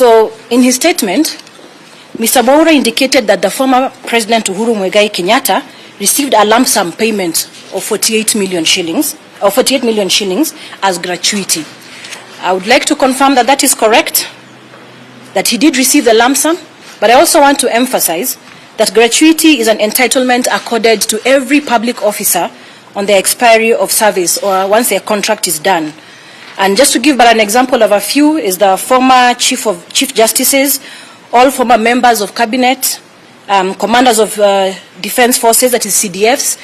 So, in his statement, Mr. Mwaura indicated that the former President Uhuru Kenyatta received a lump sum payment of 48 million shillings as gratuity. I would like to confirm that that is correct, that he did receive the lump sum, but I also want to emphasize that gratuity is an entitlement accorded to every public officer on the expiry of service or once their contract is done. And just to give but an example of a few is the former Chief Justices, all former members of Cabinet, commanders of defense forces, that is CDFs,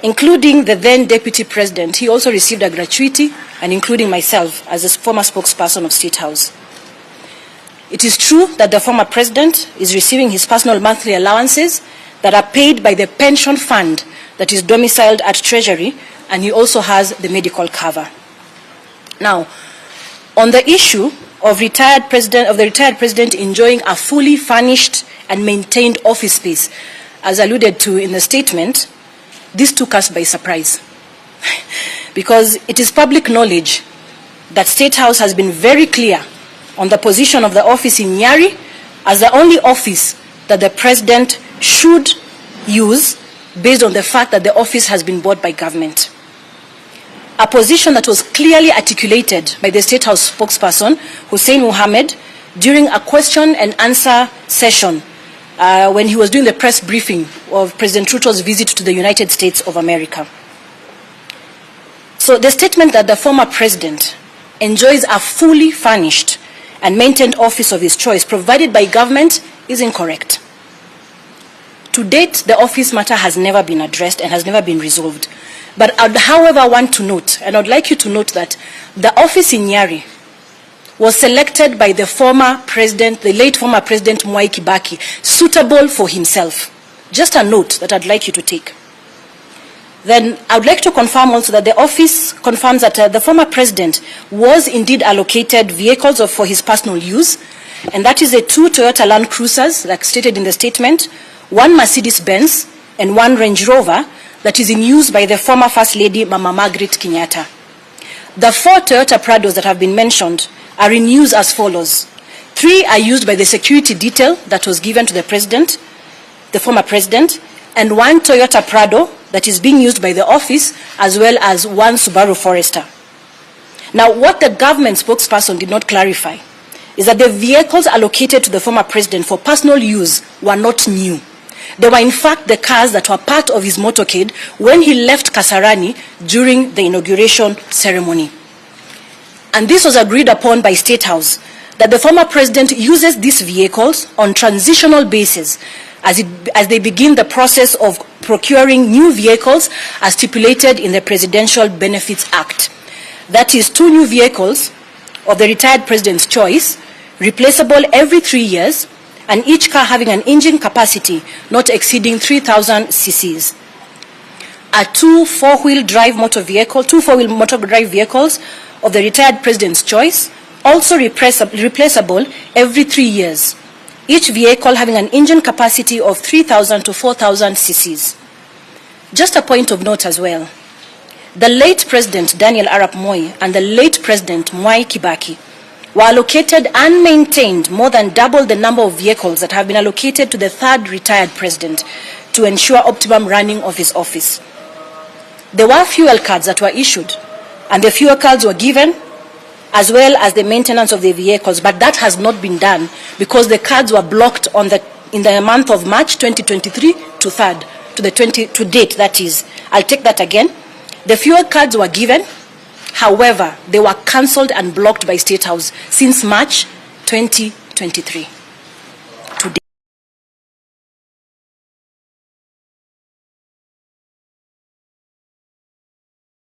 including the then Deputy President. He also received a gratuity, and including myself as a former spokesperson of State House. It is true that the former President is receiving his personal monthly allowances that are paid by the pension fund that is domiciled at Treasury, and he also has the medical cover. Now, on the issue of the retired president enjoying a fully furnished and maintained office space, as alluded to in the statement, this took us by surprise. Because it is public knowledge that State House has been very clear on the position of the office in Nyari as the only office that the president should use based on the fact that the office has been bought by government. A position that was clearly articulated by the State House spokesperson, Hussein Mohammed, during a question and answer session when he was doing the press briefing of President Ruto's visit to the United States of America. So the statement that the former president enjoys a fully furnished and maintained office of his choice provided by government is incorrect. To date, the office matter has never been addressed and has never been resolved. But I would, however, want to note, and I'd like you to note that the office in Nyari was selected by the former president, the late former President Mwai Kibaki, suitable for himself. Just a note that I'd like you to take. Then I would like to confirm also that the office confirms that the former president was indeed allocated vehicles for his personal use, and that is the 2 Toyota Land Cruisers, like stated in the statement, 1 Mercedes-Benz, and 1 Range Rover that is in use by the former First Lady, Mama Margaret Kenyatta. The 4 Toyota Prados that have been mentioned are in use as follows. 3 are used by the security detail that was given to the president, the former president, and 1 Toyota Prado that is being used by the office, as well as 1 Subaru Forester. Now, what the government spokesperson did not clarify is that the vehicles allocated to the former president for personal use were not new. They were in fact the cars that were part of his motorcade when he left Kasarani during the inauguration ceremony. And this was agreed upon by State House, that the former president uses these vehicles on transitional basis as they begin the process of procuring new vehicles as stipulated in the Presidential Benefits Act. That is 2 new vehicles of the retired president's choice, replaceable every 3 years, and each car having an engine capacity not exceeding 3,000 cc's. 2 four-wheel motor drive vehicles of the retired president's choice, also replaceable every 3 years, each vehicle having an engine capacity of 3,000 to 4,000 cc's. Just a point of note as well, the late President Daniel Arap Moi and the late President Mwai Kibaki were allocated and maintained more than double the number of vehicles that have been allocated to the 3rd retired president to ensure optimum running of his office. There were fuel cards that were issued, and the fuel cards were given, as well as the maintenance of the vehicles, but that has not been done because the cards were blocked in the month of March 2023 to date, that is. I'll take that again. The fuel cards were given. However, they were cancelled and blocked by State House since March 2023.